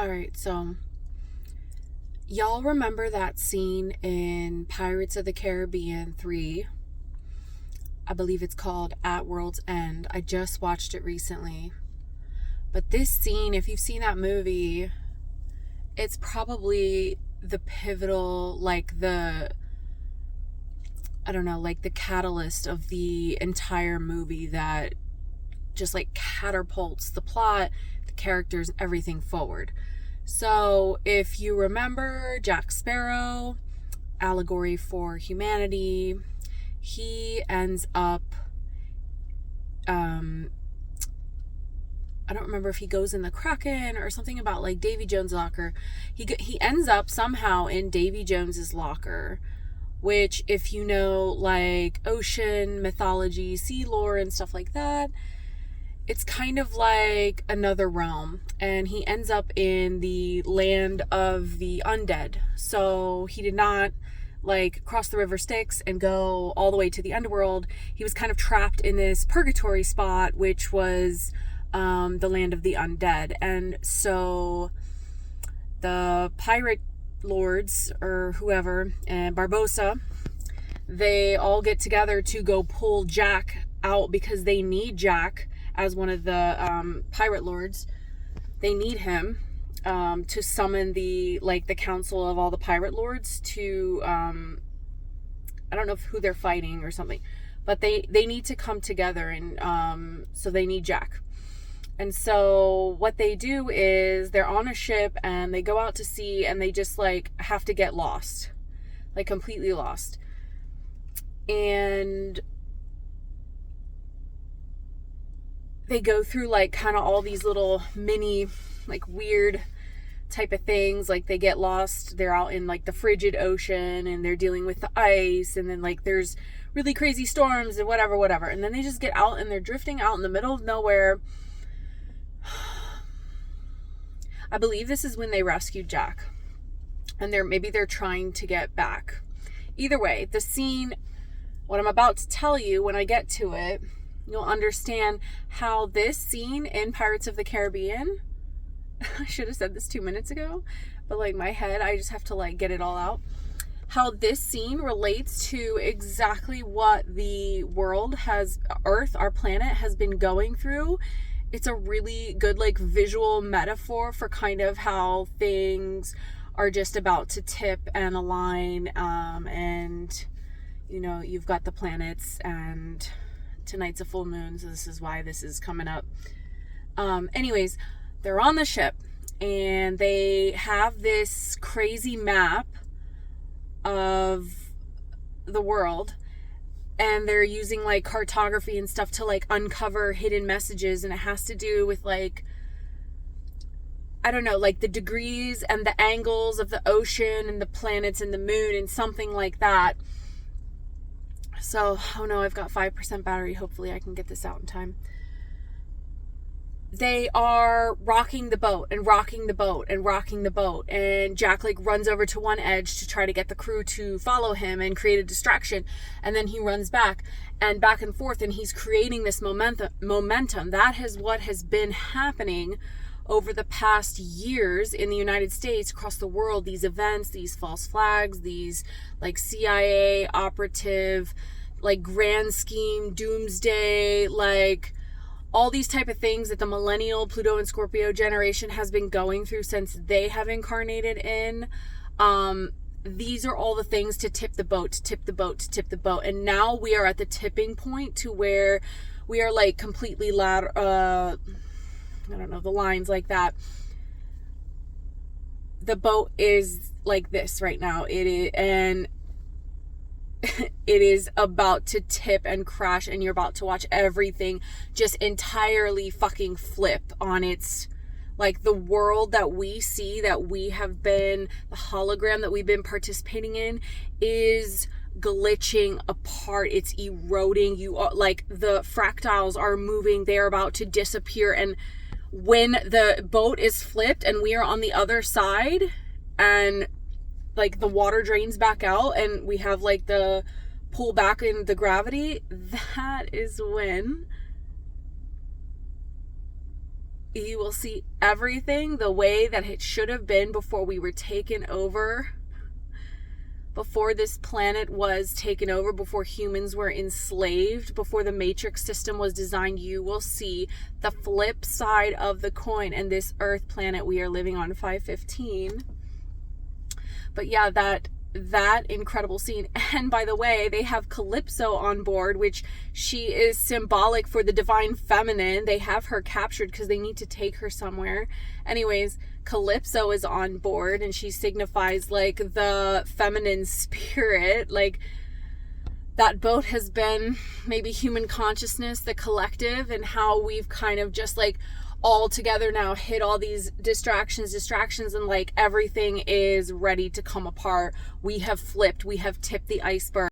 All right, so y'all remember that scene in Pirates of the Caribbean 3? I believe it's called At World's End. I just watched it recently. But this scene, if you've seen that movie, it's probably the pivotal, like the catalyst of the entire movie that just like catapults the plot, the characters, everything forward. So if you remember Jack Sparrow, allegory for humanity, he ends up, I don't remember if he goes in the Kraken or something about like Davy Jones' locker. He ends up somehow in Davy Jones's locker, which if you know like ocean mythology, sea lore and stuff like that, it's kind of like another realm, and he ends up in the land of the undead. So he did not like cross the river Styx and go all the way to the underworld. He was kind of trapped in this purgatory spot, which was the land of the undead. And so the pirate lords or whoever and Barbossa, they all get together to go pull Jack out because they need Jack as one of the pirate lords. They need him to summon the council of all the pirate lords to I don't know who they're fighting or something, but they need to come together, and so they need Jack. And so what they do is they're on a ship and they go out to sea, and they just like have to get lost, like completely lost. And they go through like kind of all these little mini like weird type of things. Like they get lost, they're out in like the frigid ocean and they're dealing with the ice, and then like there's really crazy storms and whatever, and then they just get out and they're drifting out in the middle of nowhere. I believe this is when they rescued Jack, and they're trying to get back. Either way, the scene, what I'm about to tell you, when I get to it, you'll understand how this scene in Pirates of the Caribbean, I should have said this 2 minutes ago, but like my head, I just have to like get it all out. How this scene relates to exactly what the world Earth, our planet, has been going through. It's a really good like visual metaphor for kind of how things are just about to tip and align. And you know, you've got the planets, and tonight's a full moon, so this is why this is coming up. Anyways, they're on the ship and they have this crazy map of the world, and they're using like cartography and stuff to like uncover hidden messages, and it has to do with like, I don't know, like the degrees and the angles of the ocean and the planets and the moon and something like that. So, oh no, I've got 5% battery. Hopefully I can get this out in time. They are rocking the boat and rocking the boat and rocking the boat. And Jack like runs over to one edge to try to get the crew to follow him and create a distraction. And then he runs back and forth, and he's creating this momentum. That is what has been happening over the past years in the United States, across the world. These events, these false flags, these like CIA operative, like grand scheme, doomsday, like all these type of things that the millennial Pluto and Scorpio generation has been going through since they have incarnated in. These are all the things to tip the boat, to tip the boat, to tip the boat. And now we are at the tipping point to where we are like completely I don't know, the lines like that. The boat is like this right now. It is, and it is about to tip and crash, and you're about to watch everything just entirely fucking flip on its, like the world that we see, that we have been, the hologram that we've been participating in is glitching apart. It's eroding. You are like, the fractals are moving. They're about to disappear. And when the boat is flipped and we are on the other side, and like the water drains back out and we have like the pull back in the gravity, that is when You will see everything the way that it should have been before we were taken over, before this planet was taken over, before humans were enslaved, before the matrix system was designed. You will see the flip side of the coin and this Earth planet we are living on, 515. But yeah, that incredible scene. And by the way, they have Calypso on board, which she is symbolic for the divine feminine. They have her captured because they need to take her somewhere. Anyways, Calypso is on board, and she signifies like the feminine spirit. Like, that boat has been maybe human consciousness, the collective, and how we've kind of just like all together now hit all these distractions, and like everything is ready to come apart. We have flipped, we have tipped the iceberg.